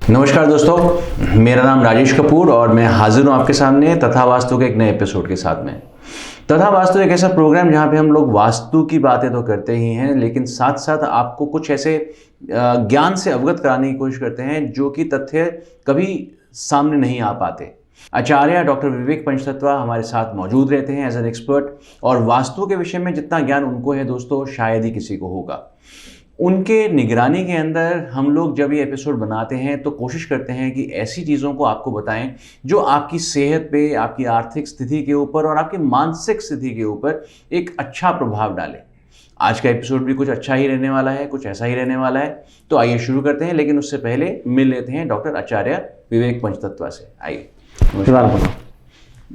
नमस्कार दोस्तों, मेरा नाम राजेश कपूर और मैं हाजिर हूँ आपके सामने तथा वास्तु के एक नए एपिसोड के साथ में। तथा वास्तु एक ऐसा प्रोग्राम जहाँ पे हम लोग वास्तु की बातें तो करते ही हैं, लेकिन साथ साथ आपको कुछ ऐसे ज्ञान से अवगत कराने की कोशिश करते हैं जो कि तथ्य कभी सामने नहीं आ पाते। आचार्य डॉक्टर विवेक पंचतत्वा हमारे साथ मौजूद रहते हैं एज एन एक्सपर्ट, और वास्तु के विषय में जितना ज्ञान उनको है दोस्तों, शायद ही किसी को होगा। उनके निगरानी के अंदर हम लोग जब ये एपिसोड बनाते हैं तो कोशिश करते हैं कि ऐसी चीज़ों को आपको बताएं जो आपकी सेहत पे, आपकी आर्थिक स्थिति के ऊपर और आपकी मानसिक स्थिति के ऊपर एक अच्छा प्रभाव डाले। आज का एपिसोड भी कुछ अच्छा ही रहने वाला है, कुछ ऐसा ही रहने वाला है। तो आइए शुरू करते हैं, लेकिन उससे पहले मिल लेते हैं डॉक्टर आचार्य विवेक पंचतत्वा से। आइए।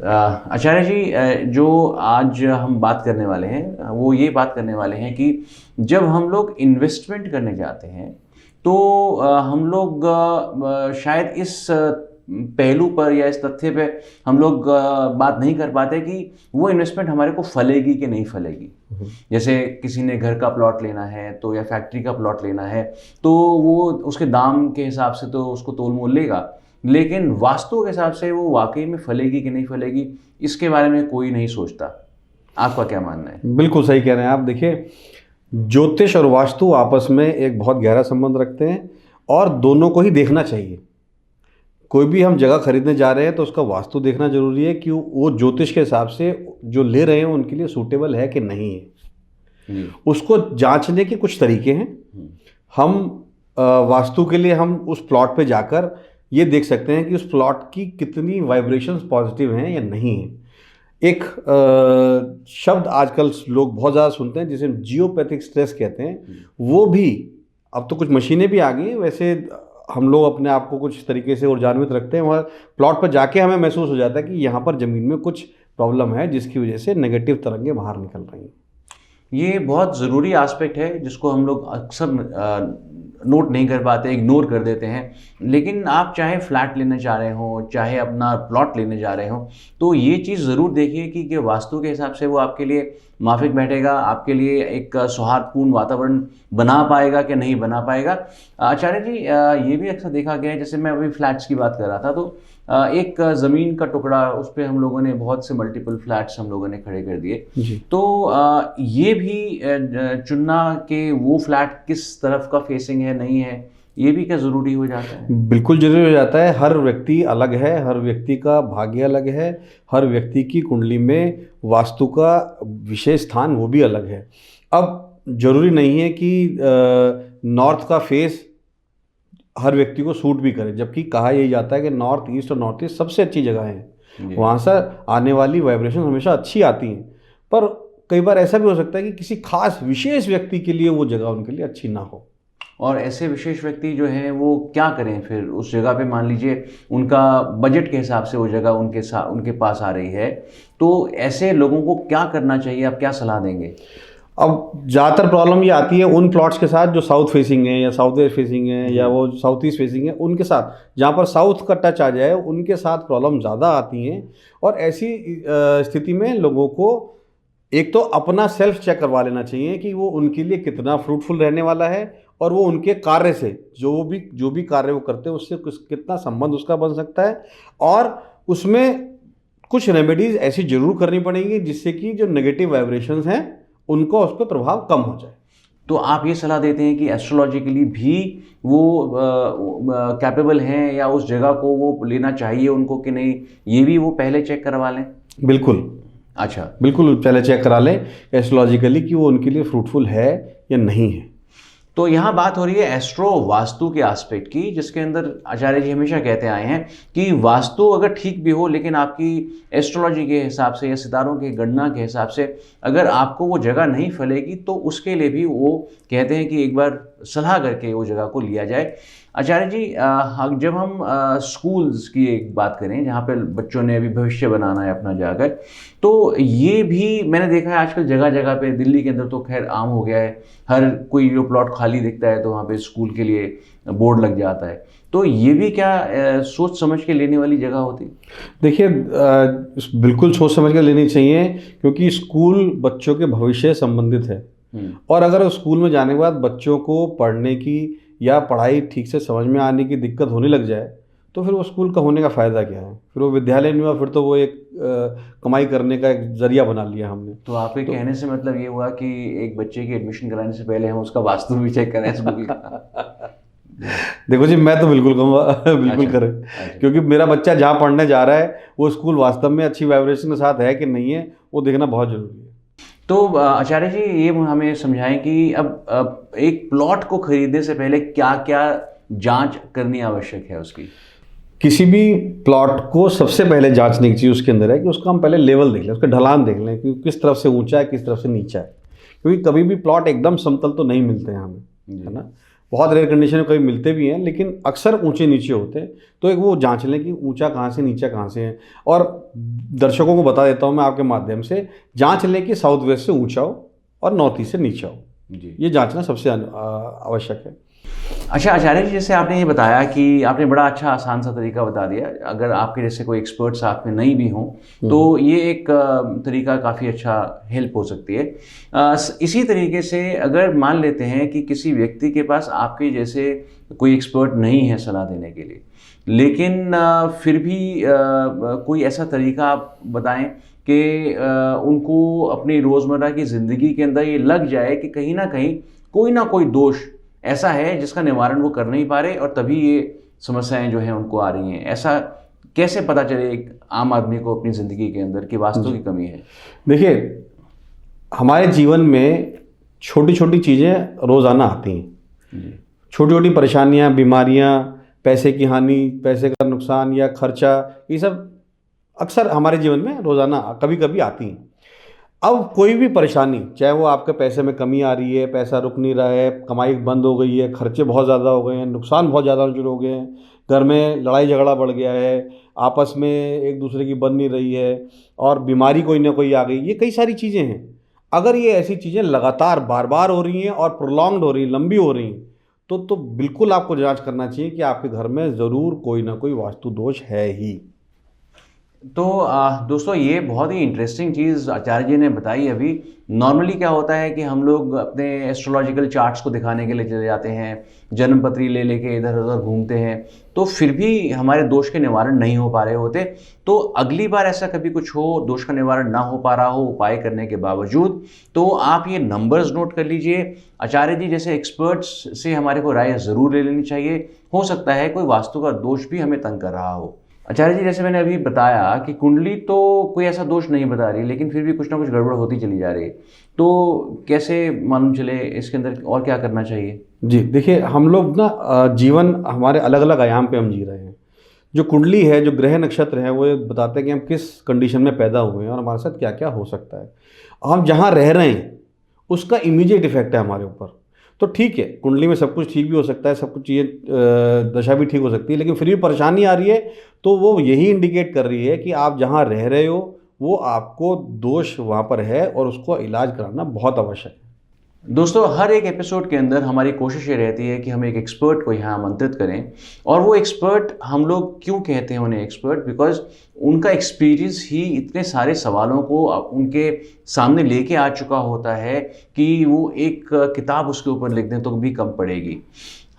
आचार्य जी, जो आज हम बात करने वाले हैं वो ये बात करने वाले हैं कि जब हम लोग इन्वेस्टमेंट करने जाते हैं तो हम लोग शायद इस पहलू पर या इस तथ्य पे हम लोग बात नहीं कर पाते कि वो इन्वेस्टमेंट हमारे को फलेगी कि नहीं फलेगी। जैसे किसी ने घर का प्लॉट लेना है तो या फैक्ट्री का प्लॉट लेना है तो वो उसके दाम के हिसाब से तो उसको तोल मोल लेगा, लेकिन वास्तु के हिसाब से वो वाकई में फलेगी कि नहीं फलेगी इसके बारे में कोई नहीं सोचता। आपका क्या मानना है? बिल्कुल सही कह रहे हैं आप। देखिए, ज्योतिष और वास्तु आपस में एक बहुत गहरा संबंध रखते हैं और दोनों को ही देखना चाहिए। कोई भी हम जगह खरीदने जा रहे हैं तो उसका वास्तु देखना जरूरी है कि वो ज्योतिष के हिसाब से जो ले रहे हैं उनके लिए सूटेबल है कि नहीं है। उसको जांचने के कुछ तरीके हैं। हम वास्तु के लिए हम उस प्लॉट पे जाकर ये देख सकते हैं कि उस प्लॉट की कितनी वाइब्रेशंस पॉजिटिव हैं या नहीं है। एक शब्द आजकल लोग बहुत ज़्यादा सुनते हैं जिसे जियोपैथिक स्ट्रेस कहते हैं। वो भी अब तो कुछ मशीनें भी आ गई हैं। वैसे हम लोग अपने आप को कुछ तरीके से ऊर्जान्वित रखते हैं। वहाँ प्लॉट पर जाके हमें महसूस हो जाता है कि यहाँ पर ज़मीन में कुछ प्रॉब्लम है जिसकी वजह से नेगेटिव तरंगें बाहर निकल रही हैं। ये बहुत ज़रूरी एस्पेक्ट है जिसको हम लोग अक्सर नोट नहीं कर पाते, इग्नोर कर देते हैं। लेकिन आप चाहे फ्लैट लेने जा रहे हो, चाहे अपना प्लॉट लेने जा रहे हो, तो ये चीज़ ज़रूर देखिए कि वास्तु के हिसाब से वो आपके लिए माफिक बैठेगा, आपके लिए एक सौहार्दपूर्ण वातावरण बना पाएगा कि नहीं बना पाएगा। आचार्य जी, ये भी अक्सर देखा गया है, जैसे मैं अभी फ्लैट्स की बात कर रहा था तो एक ज़मीन का टुकड़ा, उस पर हम लोगों ने बहुत से मल्टीपल फ्लैट्स हम लोगों ने खड़े कर दिए। तो ये भी चुनना कि वो फ्लैट किस तरफ का फेसिंग है नहीं है, ये भी क्या ज़रूरी हो जाता है? बिल्कुल ज़रूरी हो जाता है। हर व्यक्ति अलग है, हर व्यक्ति का भाग्य अलग है, हर व्यक्ति की कुंडली में वास्तु का विशेष स्थान वो भी अलग है। अब ज़रूरी नहीं है कि नॉर्थ का फेस हर व्यक्ति को सूट भी करे, जबकि कहा यही जाता है कि नॉर्थ ईस्ट और नॉर्थ ईस्ट सबसे अच्छी जगह है। वहाँ से आने वाली वाइब्रेशन हमेशा अच्छी आती हैं, पर कई बार ऐसा भी हो सकता है कि किसी खास विशेष व्यक्ति के लिए वो जगह उनके लिए अच्छी ना हो। और ऐसे विशेष व्यक्ति जो हैं वो क्या करें फिर उस जगह पे? मान लीजिए उनका बजट के हिसाब से वो जगह उनके पास आ रही है, तो ऐसे लोगों को क्या करना चाहिए? आप क्या सलाह देंगे? अब ज़्यादातर प्रॉब्लम ये आती है उन प्लॉट्स के साथ जो साउथ फेसिंग है या साउथ वेस्ट फेसिंग है या वो साउथ ईस्ट फेसिंग है, उनके साथ जहाँ पर साउथ का टच आ जाए उनके साथ प्रॉब्लम ज़्यादा आती हैं। और ऐसी स्थिति में लोगों को एक तो अपना सेल्फ चेक करवा लेना चाहिए कि वो उनके लिए कितना फ्रूटफुल रहने वाला है और वो उनके कार्य से जो भी कार्य वो करते हैं उससे कितना संबंध उसका बन सकता है। और उसमें कुछ रेमेडीज़ ऐसी ज़रूर करनी पड़ेंगी जिससे कि जो नेगेटिव वाइब्रेशंस हैं उनको उस पर प्रभाव कम हो जाए। तो आप ये सलाह देते हैं कि एस्ट्रोलॉजिकली भी वो कैपेबल हैं या उस जगह को वो लेना चाहिए उनको कि नहीं, ये भी वो पहले चेक करवा लें? बिल्कुल। अच्छा, बिल्कुल पहले चेक करा लें एस्ट्रोलॉजिकली कि वो उनके लिए फ्रूटफुल है या नहीं है। तो यहाँ बात हो रही है एस्ट्रो वास्तु के एस्पेक्ट की, जिसके अंदर आचार्य जी हमेशा कहते आए हैं कि वास्तु अगर ठीक भी हो लेकिन आपकी एस्ट्रोलॉजी के हिसाब से या सितारों की गणना के हिसाब से अगर आपको वो जगह नहीं फलेगी तो उसके लिए भी वो कहते हैं कि एक बार सलाह करके वो जगह को लिया जाए। आचार्य जी, जब हम स्कूल्स की एक बात करें जहाँ पर बच्चों ने अभी भविष्य बनाना है अपना जाकर, तो ये भी मैंने देखा है आजकल जगह जगह पे, दिल्ली के अंदर तो खैर आम हो गया है, हर कोई जो प्लॉट खाली दिखता है तो वहाँ पे स्कूल के लिए बोर्ड लग जाता है। तो ये भी क्या सोच समझ के लेने वाली जगह होती? देखिए, बिल्कुल सोच समझ के लेनी चाहिए, क्योंकि स्कूल बच्चों के भविष्य से संबंधित है। और अगर स्कूल में जाने के बाद बच्चों को पढ़ने की या पढ़ाई ठीक से समझ में आने की दिक्कत होने लग जाए तो फिर वो स्कूल का होने का फ़ायदा क्या है? फिर वो विद्यालय नहीं हुआ, फिर तो वो एक कमाई करने का एक ज़रिया बना लिया हमने। तो आपके कहने से मतलब ये हुआ कि एक बच्चे की एडमिशन कराने से पहले हम उसका वास्तु भी चेक करें स्कूल का। देखो जी, मैं तो बिल्कुल कहूँगा बिल्कुल अच्छा, करें, अच्छा। क्योंकि मेरा बच्चा जहाँ पढ़ने जा रहा है वो स्कूल वास्तव में अच्छी वाइब्रेशन के साथ है कि नहीं है, वो देखना बहुत ज़रूरी है। तो आचार्य जी ये हमें समझाएं कि अब एक प्लॉट को खरीदने से पहले क्या क्या जांच करनी आवश्यक है उसकी? किसी भी प्लॉट को सबसे पहले जांचने की चीज़ उसके अंदर है कि उसका हम पहले लेवल देख लें, उसका ढलान देख लें कि किस तरफ से ऊंचा है, किस तरफ से नीचा है। क्योंकि कभी भी प्लॉट एकदम समतल तो नहीं मिलते हैं हमें, है ना। बहुत रेयर कंडीशन में कभी मिलते भी हैं, लेकिन अक्सर ऊंचे नीचे होते हैं। तो एक वो जांच लें कि ऊंचा कहाँ से, नीचा कहाँ से है। और दर्शकों को बता देता हूँ मैं आपके माध्यम से, जांच लें कि साउथ वेस्ट से ऊंचा हो और नॉर्थ ईस्ट से नीचा हो। जी, ये जांचना सबसे आवश्यक है। अच्छा आचार्य जी, जैसे आपने ये बताया कि आपने बड़ा अच्छा आसान सा तरीका बता दिया, अगर आपके जैसे कोई एक्सपर्ट साथ में नहीं भी हों तो ये एक तरीका काफ़ी अच्छा हेल्प हो सकती है। इसी तरीके से अगर मान लेते हैं कि किसी व्यक्ति के पास आपके जैसे कोई एक्सपर्ट नहीं है सलाह देने के लिए, लेकिन फिर भी कोई ऐसा तरीका आप बताएं कि उनको अपनी रोज़मर्रा की ज़िंदगी के अंदर ये लग जाए कि कहीं ना कोई दोष ऐसा है जिसका निवारण वो कर नहीं पा रहे और तभी ये समस्याएं जो हैं उनको आ रही हैं। ऐसा कैसे पता चले एक आम आदमी को अपनी ज़िंदगी के अंदर कि वास्तु की कमी है? देखिए, हमारे जीवन में छोटी छोटी चीज़ें रोज़ाना आती हैं। छोटी छोटी परेशानियां, बीमारियां, पैसे की हानि, पैसे का नुकसान या खर्चा, ये सब अक्सर हमारे जीवन में रोज़ाना कभी कभी आती हैं। अब कोई भी परेशानी, चाहे वो आपके पैसे में कमी आ रही है, पैसा रुक नहीं रहा है, कमाई बंद हो गई है, खर्चे बहुत ज़्यादा हो गए हैं, नुकसान बहुत ज़्यादा शुरू हो गए हैं, घर में लड़ाई झगड़ा बढ़ गया है, आपस में एक दूसरे की बन नहीं रही है, और बीमारी कोई ना कोई आ गई, ये कई सारी चीज़ें हैं। अगर ये ऐसी चीज़ें लगातार बार बार हो रही हैं और प्रोलॉन्ग्ड हो रही हैं, लंबी हो रही हैं, तो बिल्कुल आपको जांच करना चाहिए कि आपके घर में ज़रूर कोई ना कोई वास्तु दोष है ही। तो दोस्तों ये बहुत ही इंटरेस्टिंग चीज़ आचार्य जी ने बताई अभी। नॉर्मली क्या होता है कि हम लोग अपने एस्ट्रोलॉजिकल चार्ट्स को दिखाने के लिए चले जाते हैं, जन्मपत्री ले लेके इधर उधर घूमते हैं, तो फिर भी हमारे दोष के निवारण नहीं हो पा रहे होते। तो अगली बार ऐसा कभी कुछ हो, दोष का निवारण ना हो पा रहा हो उपाय करने के बावजूद, तो आप ये नंबर्स नोट कर लीजिए। आचार्य जी जैसे एक्सपर्ट्स से हमारे को राय ज़रूर ले लेनी चाहिए। हो सकता है कोई वास्तु का दोष भी हमें तंग कर रहा हो। आचार्य जी जैसे मैंने अभी बताया कि कुंडली तो कोई ऐसा दोष नहीं बता रही, लेकिन फिर भी कुछ ना कुछ गड़बड़ होती चली जा रही है, तो कैसे मालूम चले इसके अंदर और क्या करना चाहिए? जी देखिए, हम लोग ना जीवन हमारे अलग अलग आयाम पे हम जी रहे हैं। जो कुंडली है, जो ग्रह नक्षत्र हैं, वो ये बताते हैं कि हम किस कंडीशन में पैदा हुए हैं और हमारे साथ क्या क्या हो सकता है। हम जहाँ रह रहे हैं उसका इमीडिएट इफेक्ट है हमारे ऊपर। तो ठीक है, कुंडली में सब कुछ ठीक भी हो सकता है, सब कुछ चीज़ें दशा भी ठीक हो सकती है, लेकिन फिर भी परेशानी आ रही है, तो वो यही इंडिकेट कर रही है कि आप जहाँ रह रहे हो वो आपको दोष वहाँ पर है और उसको इलाज कराना बहुत आवश्यक है। दोस्तों हर एक एपिसोड के अंदर हमारी कोशिश ये रहती है कि हम एक एक्सपर्ट को यहाँ आमंत्रित करें, और वो एक्सपर्ट, हम लोग क्यों कहते हैं उन्हें एक्सपर्ट, बिकॉज उनका एक्सपीरियंस ही इतने सारे सवालों को उनके सामने लेके आ चुका होता है कि वो एक किताब उसके ऊपर लिख दें तो भी कम पड़ेगी।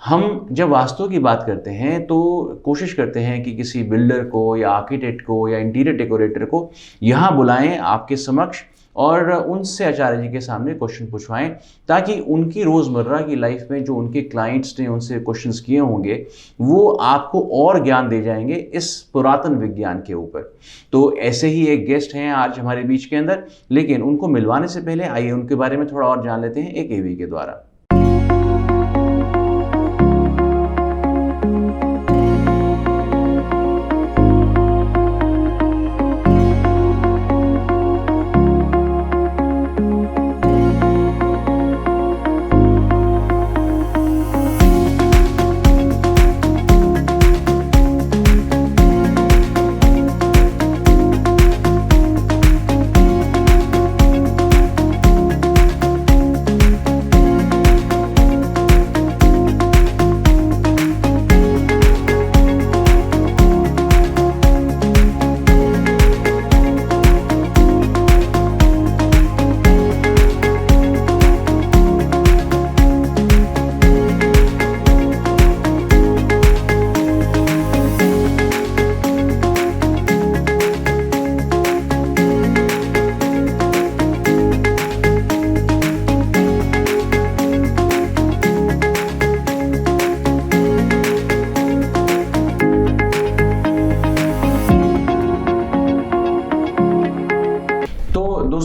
हम जब वास्तु की बात करते हैं तो कोशिश करते हैं कि किसी बिल्डर को या आर्किटेक्ट को या इंटीरियर डेकोरेटर को यहाँ बुलाएं आपके समक्ष और उनसे आचार्य जी के सामने क्वेश्चन पूछवाएं, ताकि उनकी रोज़मर्रा की लाइफ में जो उनके क्लाइंट्स ने उनसे क्वेश्चंस किए होंगे वो आपको और ज्ञान दे जाएंगे इस पुरातन विज्ञान के ऊपर। तो ऐसे ही एक गेस्ट हैं आज हमारे बीच के अंदर, लेकिन उनको मिलवाने से पहले आइए उनके बारे में थोड़ा और जान लेते हैं एक एवी के द्वारा।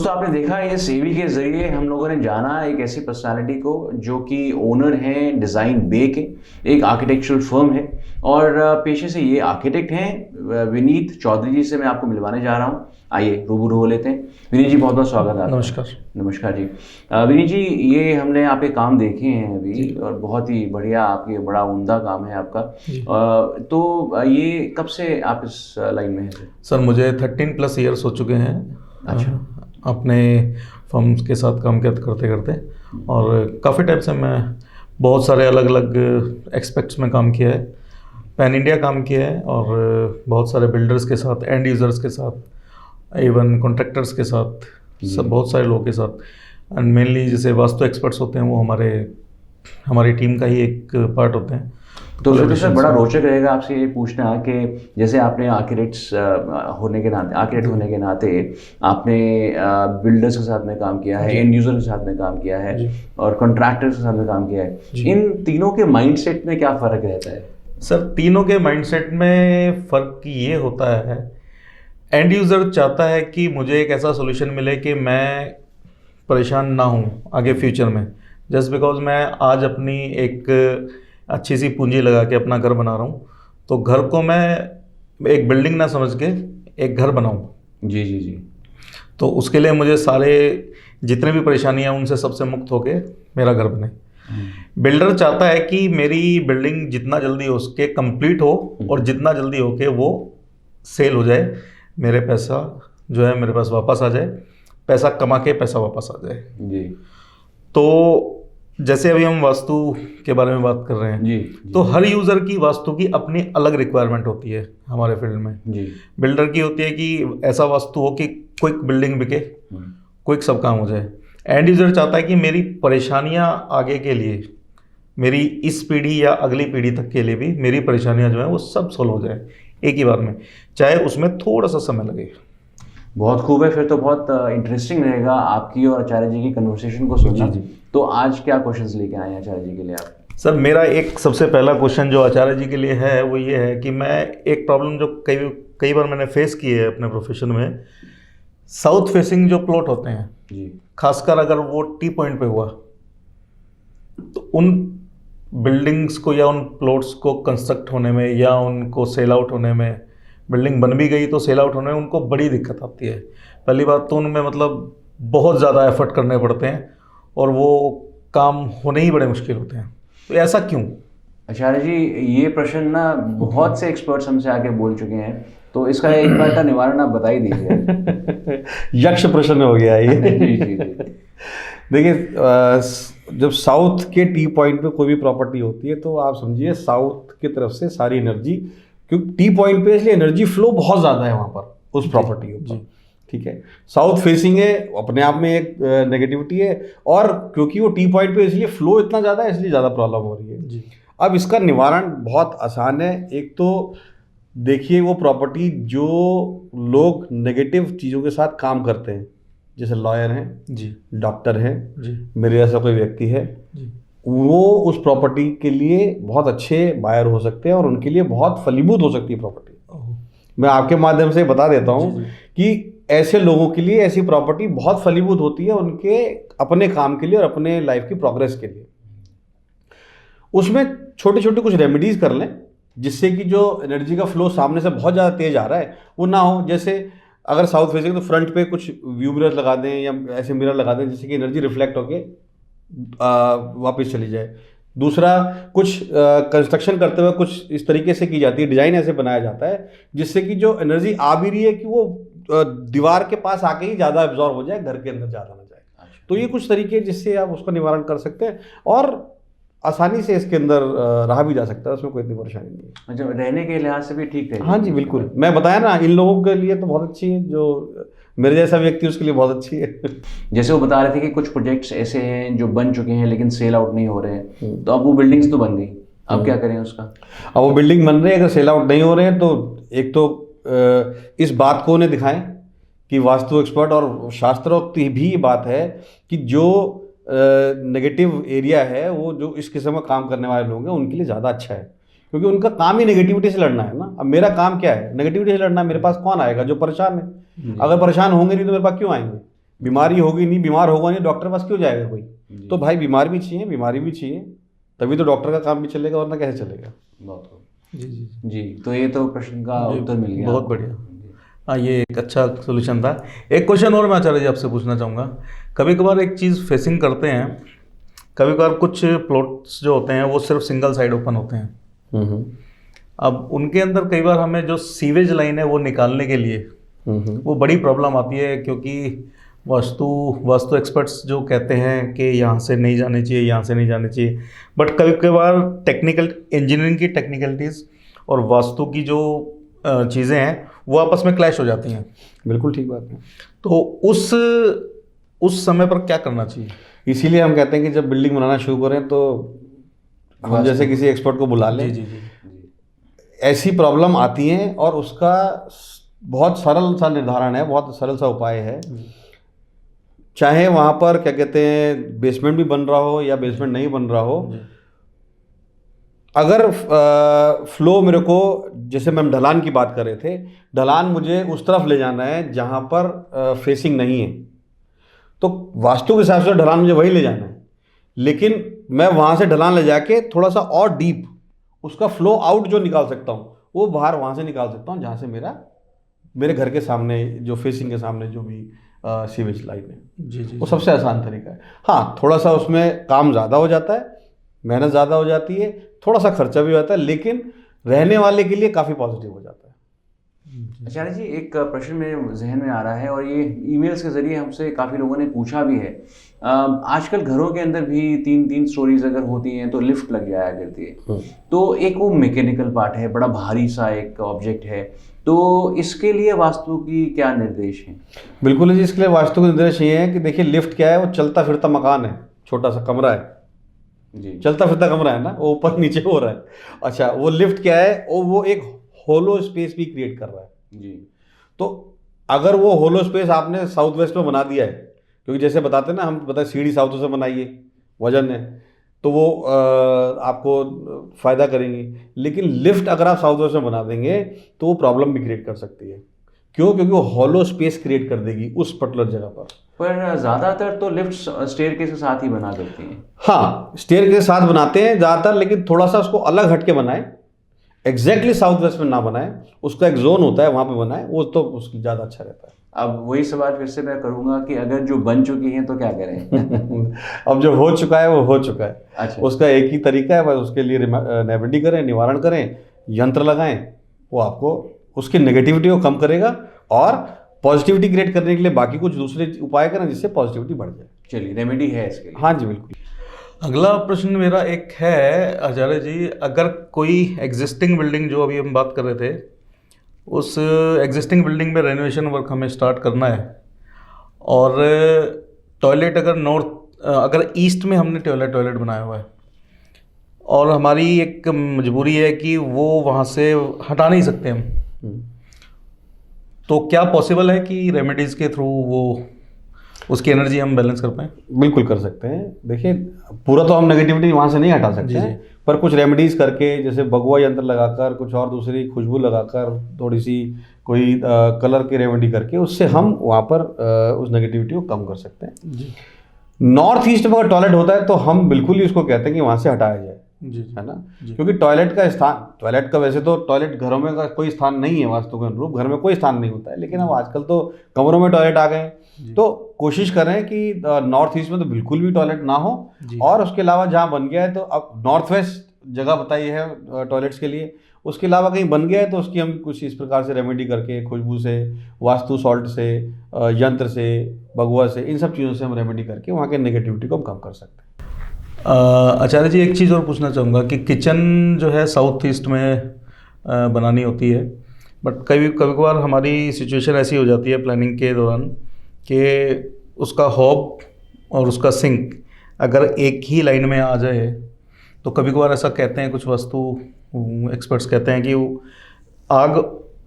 दोस्तों आपने देखा इस एवी के जरिए हम लोगों ने जाना एक ऐसी पर्सनालिटी को जो कि ओनर हैं डिज़ाइन बे के, एक आर्किटेक्चरल फर्म है और पेशे से ये आर्किटेक्ट हैं। विनीत चौधरी जी से मैं आपको मिलवाने जा रहा हूँ। आइए रूबरू हो लेते हैं। विनीत जी बहुत बहुत स्वागत है आपका। नमस्कार। नमस्कार जी। विनीत जी, ये हमने आपके काम देखे हैं अभी और बहुत ही बढ़िया, आपके बड़ा उम्दा काम है आपका। तो ये कब से आप इस लाइन में हैं सर मुझे 13+ ईयर्स हो चुके हैं। अच्छा। अपने फर्म्स के साथ काम करते करते और काफ़ी टाइम से मैं बहुत सारे अलग अलग एक्सपेक्ट्स में काम किया है। पैन इंडिया काम किया है और बहुत सारे बिल्डर्स के साथ, एंड यूज़र्स के साथ, इवन कॉन्ट्रैक्टर्स के साथ, सब बहुत सारे लोगों के साथ। एंड मेनली जैसे वास्तु एक्सपर्ट्स होते हैं वो हमारी टीम का ही एक पार्ट होते हैं। तो फिर तो सर बड़ा रोचक रहेगा आपसे ये पूछना कि जैसे आपने आर्किटेक्ट होने के नाते आपने बिल्डर्स के साथ में काम किया है, एंड यूज़र के साथ में काम किया है और कॉन्ट्रैक्टर्स के साथ में काम किया है। इन तीनों के माइंडसेट में क्या फ़र्क रहता है? सर तीनों के माइंडसेट में फ़र्क ये होता है, एंड यूज़र चाहता है कि मुझे एक ऐसा सोल्यूशन मिले कि मैं परेशान ना हूँ आगे फ्यूचर में, जस्ट बिकॉज मैं आज अपनी एक अच्छी सी पूंजी लगा के अपना घर बना रहा हूँ, तो घर को मैं एक बिल्डिंग ना समझ के एक घर बनाऊँ। जी जी जी। तो उसके लिए मुझे सारे जितने भी परेशानियाँ उनसे सबसे मुक्त होके मेरा घर बने। बिल्डर चाहता है कि मेरी बिल्डिंग जितना जल्दी हो सके कंप्लीट हो और जितना जल्दी हो के वो सेल हो जाए, मेरे पैसा जो है मेरे पास वापस आ जाए, पैसा कमा के पैसा वापस आ जाए जी। तो जैसे अभी हम वास्तु के बारे में बात कर रहे हैं जी। तो हर यूज़र की वास्तु की अपनी अलग रिक्वायरमेंट होती है हमारे फील्ड में जी। बिल्डर की होती है कि ऐसा वास्तु हो कि क्विक बिल्डिंग बिके, क्विक सब काम हो जाए। एंड यूज़र चाहता है कि मेरी परेशानियां आगे के लिए, मेरी इस पीढ़ी या अगली पीढ़ी तक के लिए भी मेरी परेशानियां जो हैं वो सब सोल्व हो जाए एक ही बार में, चाहे उसमें थोड़ा सा समय लगे। बहुत खूब है। फिर तो बहुत इंटरेस्टिंग रहेगा आपकी और आचार्य जी की कन्वर्सेशन को सुनना। जी। तो आज क्या क्वेश्चंस लेके आए हैं आचार्य जी के लिए आप? सर मेरा एक सबसे पहला क्वेश्चन जो आचार्य जी के लिए है वो ये है कि मैं एक प्रॉब्लम जो कई बार मैंने फेस की है अपने प्रोफेशन में, साउथ फेसिंग जो प्लॉट होते हैं जी, खासकर अगर वो टी पॉइंट पे हुआ तो उन बिल्डिंग्स को या उन प्लॉट्स को कंस्ट्रक्ट होने में या उनको सेल आउट होने में, बिल्डिंग बन भी गई तो सेल आउट होने में उनको बड़ी दिक्कत आती है। पहली बात तो उनमें मतलब बहुत ज़्यादा एफर्ट करने पड़ते हैं और वो काम होने ही बड़े मुश्किल होते हैं। तो ऐसा क्यों? आचार्य जी ये प्रश्न ना बहुत से एक्सपर्ट्स हमसे आके बोल चुके हैं, तो इसका एक बार का निवारण आप बता ही दीजिए। यक्ष प्रश्न हो गया ये। जी जी जी। देखिए जब साउथ के टी पॉइंट पे कोई भी प्रॉपर्टी होती है तो आप समझिए साउथ की तरफ से सारी एनर्जी, क्योंकि टी पॉइंट पे इसलिए एनर्जी फ्लो बहुत ज़्यादा है वहाँ पर उस प्रॉपर्टी के ऊपर, ठीक है। साउथ फेसिंग है, अपने आप में एक नेगेटिविटी है, और क्योंकि वो टी पॉइंट पे इसलिए फ्लो इतना ज़्यादा है इसलिए ज़्यादा प्रॉब्लम हो रही है जी। अब इसका निवारण बहुत आसान है। एक तो देखिए वो प्रॉपर्टी जो लोग नेगेटिव चीज़ों के साथ काम करते हैं, जैसे लॉयर हैं जी, डॉक्टर हैं जी, मेरे जैसा कोई व्यक्ति है जी, वो उस प्रॉपर्टी के लिए बहुत अच्छे बायर हो सकते हैं और उनके लिए बहुत फलीभूत हो सकती है प्रॉपर्टी। मैं आपके माध्यम से बता देता हूँ कि ऐसे लोगों के लिए ऐसी प्रॉपर्टी बहुत फलीभूत होती है उनके अपने काम के लिए और अपने लाइफ की प्रोग्रेस के लिए। उसमें छोटे छोटे कुछ रेमेडीज़ कर लें जिससे कि जो एनर्जी का फ्लो सामने से बहुत ज़्यादा तेज़ आ रहा है वो ना हो। जैसे अगर साउथ फेसिंग तो फ्रंट पे कुछ व्यू मिरर लगा दें या ऐसे मिरर लगा दें जिससे कि एनर्जी रिफ्लेक्ट होके वापस चली जाए। दूसरा, कुछ कंस्ट्रक्शन करते हुए कुछ इस तरीके से की जाती है, डिज़ाइन ऐसे बनाया जाता है जिससे कि जो एनर्जी आ भी रही है कि वो दीवार के पास आके ही ज़्यादा एब्जॉर्ब हो जाए, घर के अंदर ज़्यादा ना जाए। तो ये कुछ तरीके जिससे आप उसका निवारण कर सकते हैं और आसानी से इसके अंदर रहा भी जा सकता है, उसमें कोई इतनी परेशानी नहीं है। अच्छा, रहने के लिहाज से भी ठीक है? हाँ जी बिल्कुल, मैं बताया ना इन लोगों के लिए तो बहुत अच्छी है, जो मेरे जैसा व्यक्ति उसके लिए बहुत अच्छी है। जैसे वो बता रहे थे कि कुछ प्रोजेक्ट्स ऐसे हैं जो बन चुके हैं लेकिन सेल आउट नहीं हो रहे हैं, तो अब वो बिल्डिंग्स तो बन गई, अब क्या करें उसका? अब वो बिल्डिंग बन रही है, अगर सेल आउट नहीं हो रहे हैं तो एक तो इस बात को उन्हें दिखाएं कि वास्तु एक्सपर्ट और शास्त्रोक्त भी बात है कि जो नेगेटिव एरिया है वो जो इस किस्म का काम करने वाले लोग हैं उनके लिए ज़्यादा अच्छा है, क्योंकि उनका काम ही नेगेटिविटी से लड़ना है ना। अब मेरा काम क्या है? नेगेटिविटी से लड़ना। मेरे पास कौन आएगा? जो परेशान है। अगर परेशान होंगे नहीं तो मेरे पास क्यों आएंगे? बीमारी होगी नहीं, बीमार होगा नहीं, डॉक्टर पास क्यों जाएगा कोई? तो भाई बीमार भी चाहिए, बीमारी भी चाहिए, तभी तो डॉक्टर का काम भी चलेगा, वरना कैसे चलेगा? बहुत खूब। जी जी जी, तो ये तो प्रश्न का उत्तर मिल गया। बहुत बढ़िया। हाँ, ये एक अच्छा सोल्यूशन था। एक क्वेश्चन और मैं आचार्य जी आपसे पूछना चाहूँगा। कभी कभार एक चीज़ फेसिंग करते हैं, कभी कभार कुछ प्लॉट्स जो होते हैं वो सिर्फ सिंगल साइड ओपन होते हैं। अब उनके अंदर कई बार हमें जो सीवेज लाइन है वो निकालने के लिए वो बड़ी प्रॉब्लम आती है, क्योंकि वास्तु एक्सपर्ट्स जो कहते हैं कि यहाँ से नहीं जाने चाहिए, यहाँ से नहीं जाने चाहिए, बट कभी कभार टेक्निकल इंजीनियरिंग की टेक्निकलिटीज़ और वास्तु की जो चीज़ें हैं वो आपस में क्लैश हो जाती हैं। बिल्कुल ठीक बात है। तो उस समय पर क्या करना चाहिए? इसीलिए हम कहते हैं कि जब बिल्डिंग बनाना शुरू करें तो हम जैसे किसी एक्सपर्ट को बुला लें। जी जी जी। ऐसी प्रॉब्लम आती हैं और उसका बहुत सरल सा निर्धारण है, बहुत सरल सा उपाय है। चाहे वहाँ पर क्या कहते हैं बेसमेंट भी बन रहा हो या बेसमेंट नहीं बन रहा हो, अगर फ्लो मेरे को, जैसे हम ढलान की बात कर रहे थे, ढलान मुझे उस तरफ ले जाना है जहाँ पर फेसिंग नहीं है, तो वास्तु के हिसाब से ढलान मुझे वही ले जाना है, लेकिन मैं वहाँ से ढलान ले जाके थोड़ा सा और डीप उसका फ्लो आउट जो निकाल सकता हूँ वो बाहर वहाँ से निकाल सकता हूँ, जहाँ से मेरे घर के सामने जो फेसिंग के सामने जो भी सीवेज लाइन है। जी जी। वो सबसे आसान तरीका है। हाँ, थोड़ा सा उसमें काम ज़्यादा हो जाता है, मेहनत ज़्यादा हो जाती है, थोड़ा सा खर्चा भी होता है, लेकिन रहने वाले के लिए काफ़ी पॉजिटिव हो जाता है। आचार्य जी, एक प्रश्न मेरे जहन में आ रहा है और ये ईमेल्स के ज़रिए हमसे काफ़ी लोगों ने पूछा भी है। आजकल घरों के अंदर भी 3-3 स्टोरीज अगर होती हैं तो लिफ्ट लग जाया करती है, तो एक वो मैकेनिकल पार्ट है, बड़ा भारी सा एक ऑब्जेक्ट है, तो इसके लिए वास्तु की क्या निर्देश हैं? बिल्कुल जी, इसके लिए वास्तु के निर्देश ये है कि देखिए लिफ्ट क्या है, वो चलता फिरता मकान है, छोटा सा कमरा है जी, चलता फिरता कमरा है ना, वो ऊपर नीचे हो रहा है। अच्छा, वो लिफ्ट क्या है, वो एक होलो स्पेस भी क्रिएट कर रहा है जी। तो अगर वो होलो स्पेस आपने साउथ वेस्ट में बना दिया है, क्योंकि जैसे बताते हैं ना, हम बताए सीढ़ी साउथ से बनाइए, वजन है तो वो आपको फ़ायदा करेंगी, लेकिन लिफ्ट अगर आप साउथ वेस्ट में बना देंगे तो वो प्रॉब्लम भी क्रिएट कर सकती है। क्यों? क्योंकि वो हॉलो स्पेस क्रिएट कर देगी उस पर्टिकुलर जगह पर ज़्यादातर तो लिफ्ट स्टेयरकेस के साथ ही बना करती हैं। हाँ, स्टेयर के साथ बनाते हैं ज़्यादातर, लेकिन थोड़ा सा उसको अलग हट के बनाएं, एग्जैक्टली साउथ वेस्ट में ना बनाएं, उसका एक जोन होता है वहाँ पे बनाएं, वो तो उसकी ज़्यादा अच्छा रहता है। अब वही सवाल फिर से मैं करूँगा कि अगर जो बन चुकी हैं तो क्या करें? अब जो हो चुका है वो हो चुका है। अच्छा, उसका एक ही तरीका है, बस उसके लिए रेमेडी करें, निवारण करें, यंत्र लगाएं, वो आपको उसकी नेगेटिविटी को कम करेगा और पॉजिटिविटी क्रिएट करने के लिए बाकी कुछ दूसरे उपाय करें जिससे पॉजिटिविटी बढ़ जाए। चलिए, रेमेडी है इसके लिए। हाँ जी, बिल्कुल। अगला प्रश्न मेरा एक है आचार्य जी, अगर कोई एग्जिस्टिंग बिल्डिंग, जो अभी हम बात कर रहे थे, उस एग्जिस्टिंग बिल्डिंग में रेनोवेशन वर्क हमें स्टार्ट करना है और टॉयलेट अगर ईस्ट में हमने टॉयलेट बनाया हुआ है और हमारी एक मजबूरी है कि वो वहाँ से हटा नहीं सकते हम, तो क्या पॉसिबल है कि रेमेडीज़ के थ्रू वो उसकी एनर्जी हम बैलेंस कर पाएँ? बिल्कुल कर सकते हैं। देखिए, पूरा तो हम नेगेटिविटी वहाँ से नहीं हटा सकते जी, हैं, पर कुछ रेमेडीज़ करके, जैसे भगवा यंत्र लगाकर, कुछ और दूसरी खुशबू लगाकर, थोड़ी सी कोई कलर की रेमेडी करके, उससे हम वहाँ पर उस नेगेटिविटी को कम कर सकते हैं। जी नॉर्थ ईस्ट में अगर टॉयलेट होता है तो हम बिल्कुल ही उसको कहते हैं कि वहाँ से हटाया जाए, जी है ना, जी। क्योंकि टॉयलेट का वैसे तो टॉयलेट घरों में का कोई स्थान नहीं है, वास्तु के अनुरूप घर में कोई स्थान नहीं होता है, लेकिन अब आजकल तो कमरों में टॉयलेट आ गए हैं, तो कोशिश करें कि नॉर्थ ईस्ट में तो बिल्कुल भी टॉयलेट ना हो, और उसके अलावा जहाँ बन गया है तो अब नॉर्थ वेस्ट जगह बताई है टॉयलेट्स के लिए, उसके अलावा कहीं बन गया है तो उसकी हम कुछ इस प्रकार से रेमेडी करके, खुशबू से, वास्तु सॉल्ट से, यंत्र से, भगवा से, इन सब चीज़ों से हम रेमेडी करके वहाँ के नेगेटिविटी को हम कम कर सकते हैं। आचार्य जी, एक चीज़ और पूछना चाहूँगा कि किचन जो है साउथ ईस्ट में बनानी होती है, बट कभी कभार हमारी सिचुएशन ऐसी हो जाती है प्लानिंग के दौरान कि उसका हॉब और उसका सिंक अगर एक ही लाइन में आ जाए, तो कभी कभार ऐसा कहते हैं कुछ वास्तु एक्सपर्ट्स कहते हैं कि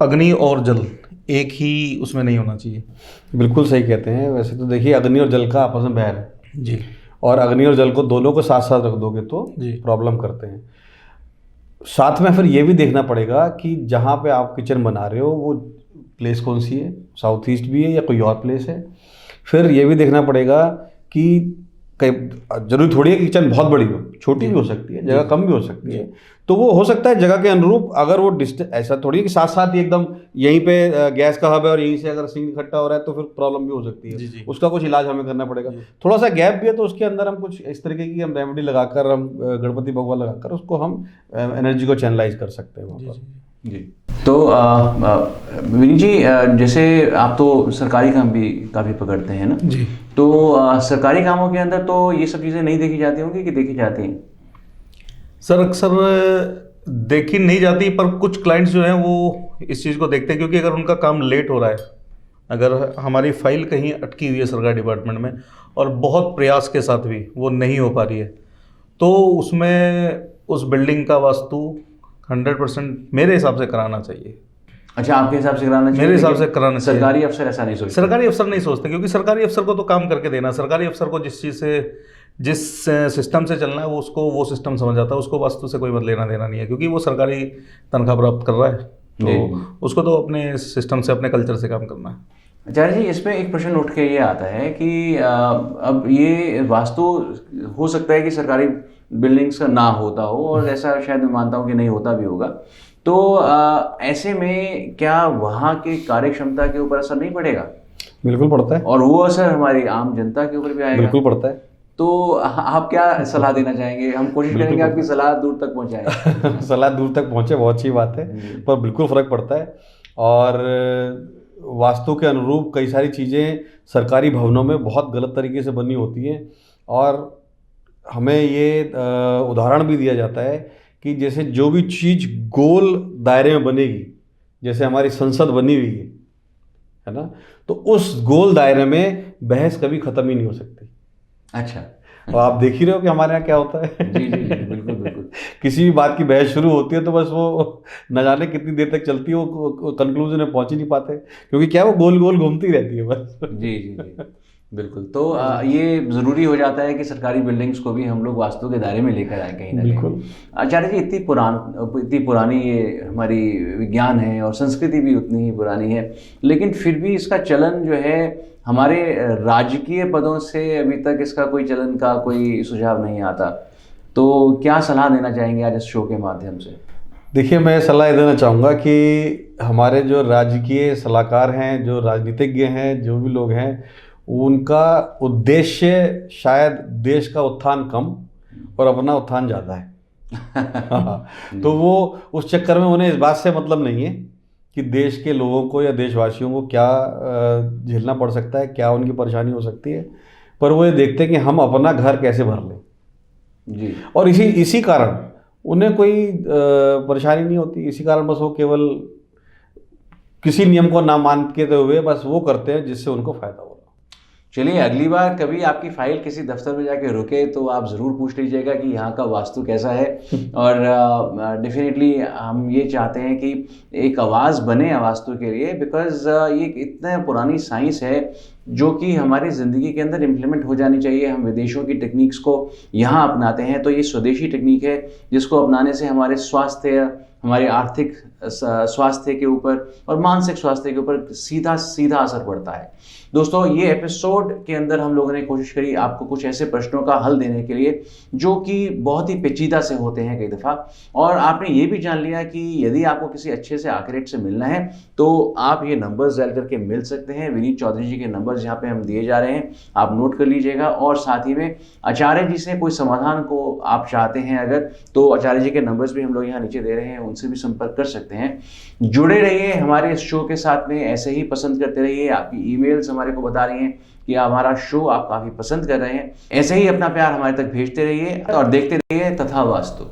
अग्नि और जल एक ही उसमें नहीं होना चाहिए। बिल्कुल सही कहते हैं। वैसे तो देखिए, अग्नि और जल का आपस में बैर है जी, और अग्नि और जल को दोनों को साथ साथ रख दोगे तो जी। प्रॉब्लम करते हैं। साथ में फिर ये भी देखना पड़ेगा कि जहाँ पे आप किचन बना रहे हो वो प्लेस कौन सी है, साउथ ईस्ट भी है या कोई और प्लेस है, फिर ये भी देखना पड़ेगा कि कई जरूरी थोड़ी है कि किचन बहुत बड़ी हो, छोटी भी हो सकती है, जगह कम भी हो सकती है। तो वो हो सकता है जगह के अनुरूप, अगर वो डिस्टेंस ऐसा थोड़ी है कि साथ साथ ही एकदम यहीं पे गैस का हब है और यहीं से अगर सिंक इकट्ठा हो रहा है तो फिर प्रॉब्लम भी हो सकती है। उसका कुछ इलाज हमें करना पड़ेगा। थोड़ा सा गैप भी है तो उसके अंदर हम कुछ इस तरीके की हम रेमेडी लगाकर, हम गणपति भगवान लगाकर उसको हम एनर्जी को चैनलाइज कर सकते हैं वहाँ पर। जी। तो विनीत जी, जैसे आप तो सरकारी काम भी काफ़ी पकड़ते हैं ना जी। तो सरकारी कामों के अंदर तो ये सब चीज़ें नहीं देखी जाती होंगी कि देखी जाती हैं? सर अक्सर देखी नहीं जाती, पर कुछ क्लाइंट्स जो हैं वो इस चीज़ को देखते हैं, क्योंकि अगर उनका काम लेट हो रहा है, अगर हमारी फाइल कहीं अटकी हुई है सरकारी डिपार्टमेंट में और बहुत प्रयास के साथ भी वो नहीं हो पा रही है, तो उसमें उस बिल्डिंग का वास्तु 100% मेरे हिसाब से कराना चाहिए। अच्छा, आपके हिसाब से कराना चाहिए? मेरे हिसाब से कराना चाहिए। सरकारी अफसर ऐसा नहीं सोचते? सरकारी अफसर नहीं सोचते, क्योंकि सरकारी अफसर को तो काम करके देना, सरकारी अफसर को जिस सिस्टम से चलना है वो उसको वो सिस्टम समझ आता है, उसको वास्तु से कोई लेना देना नहीं है, क्योंकि वो सरकारी तनख्वाह प्राप्त कर रहा है, तो उसको तो अपने सिस्टम से, अपने कल्चर से काम करना है। आचार्य जी, इसमें एक प्रश्न उठ के ये आता है कि अब ये वास्तु हो सकता है कि सरकारी बिल्डिंग्स का ना होता हो, और ऐसा शायद मैं मानता हूँ कि नहीं होता भी होगा, तो ऐसे में क्या वहाँ की कार्य क्षमता के ऊपर असर नहीं पड़ेगा? बिल्कुल पड़ता है, और वो असर हमारी आम जनता के ऊपर भी आएगा। बिल्कुल पड़ता है। तो आप क्या सलाह देना चाहेंगे? हम कोशिश करेंगे आपकी सलाह दूर तक पहुँचाएं। सलाह दूर तक पहुँचे, बहुत अच्छी बात है, पर बिल्कुल फ़र्क पड़ता है। और वास्तु के अनुरूप कई सारी चीज़ें सरकारी भवनों में बहुत गलत तरीके से बनी होती हैं, और हमें ये उदाहरण भी दिया जाता है कि जैसे जो भी चीज़ गोल दायरे में बनेगी, जैसे हमारी संसद बनी हुई है ना, तो उस गोल दायरे में बहस कभी ख़त्म ही नहीं हो सकती। अच्छा, और आप देख ही रहे हो कि हमारे यहाँ क्या होता है। जी जी जी, बिल्कुल बिल्कुल। किसी भी बात की बहस शुरू होती है तो बस वो न जाने कितनी देर तक चलती है, वो कंक्लूजन में पहुंच ही नहीं पाते, क्योंकि क्या वो गोल गोल घूमती रहती है बस। जी जी जी, बिल्कुल। तो ये ज़रूरी हो जाता है कि सरकारी बिल्डिंग्स को भी हम लोग वास्तु के दायरे में लेकर आए कहीं ना कहीं। बिल्कुल। आचार्य जी, इतनी पुरानी ये हमारी विज्ञान है और संस्कृति भी उतनी ही पुरानी है, लेकिन फिर भी इसका चलन जो है हमारे राजकीय पदों से अभी तक इसका कोई चलन का कोई सुझाव नहीं आता। तो क्या सलाह देना चाहेंगे आज इस शो के माध्यम से? देखिए, मैं सलाह ये देना चाहूँगा कि हमारे जो राजकीय सलाहकार हैं, जो राजनीतिज्ञ हैं, जो भी लोग हैं, उनका उद्देश्य शायद देश का उत्थान कम और अपना उत्थान ज़्यादा है। तो वो उस चक्कर में उन्हें इस बात से मतलब नहीं है कि देश के लोगों को या देशवासियों को क्या झेलना पड़ सकता है, क्या उनकी परेशानी हो सकती है, पर वो ये देखते हैं कि हम अपना घर कैसे भर लें जी। और इसी कारण उन्हें कोई परेशानी नहीं होती। इसी कारण बस वो केवल किसी नियम को ना मानते हुए बस वो करते हैं जिससे उनको फ़ायदा हो। चलिए, अगली बार कभी आपकी फाइल किसी दफ्तर में जाके रुके तो आप ज़रूर पूछ लीजिएगा कि यहाँ का वास्तु कैसा है। और डेफिनेटली हम ये चाहते हैं कि एक आवाज़ बने वास्तु के लिए, बिकॉज़ ये इतना पुरानी साइंस है जो कि हमारी ज़िंदगी के अंदर इम्प्लीमेंट हो जानी चाहिए। हम विदेशों की टेक्निक्स को यहाँ अपनाते हैं, तो ये स्वदेशी टेक्निक है जिसको अपनाने से हमारे स्वास्थ्य, हमारे आर्थिक स्वास्थ्य के ऊपर और मानसिक स्वास्थ्य के ऊपर सीधा सीधा असर पड़ता है। दोस्तों, ये एपिसोड के अंदर हम लोगों ने कोशिश करी आपको कुछ ऐसे प्रश्नों का हल देने के लिए जो कि बहुत ही पेचीदा से होते हैं कई दफ़ा, और आपने ये भी जान लिया कि यदि आपको किसी अच्छे से आर्किटेक्ट से मिलना है तो आप ये नंबर्स डायल करके मिल सकते हैं। विनीत चौधरी जी के नंबर्स यहाँ पे हम दिए जा रहे हैं, आप नोट कर लीजिएगा। और साथ ही में आचार्य जी से कोई समाधान को आप चाहते हैं अगर, तो आचार्य जी के नंबर्स भी हम लोग यहाँ नीचे दे रहे हैं, उनसे भी संपर्क कर सकते हैं। जुड़े रहिए हमारे इस शो के साथ में, ऐसे ही पसंद करते रहिए। आपकी ईमेल्स हमारे को बता रही हैं कि हमारा शो आप काफ़ी पसंद कर रहे हैं। ऐसे ही अपना प्यार हमारे तक भेजते रहिए और देखते रहिए तथा वास्तु।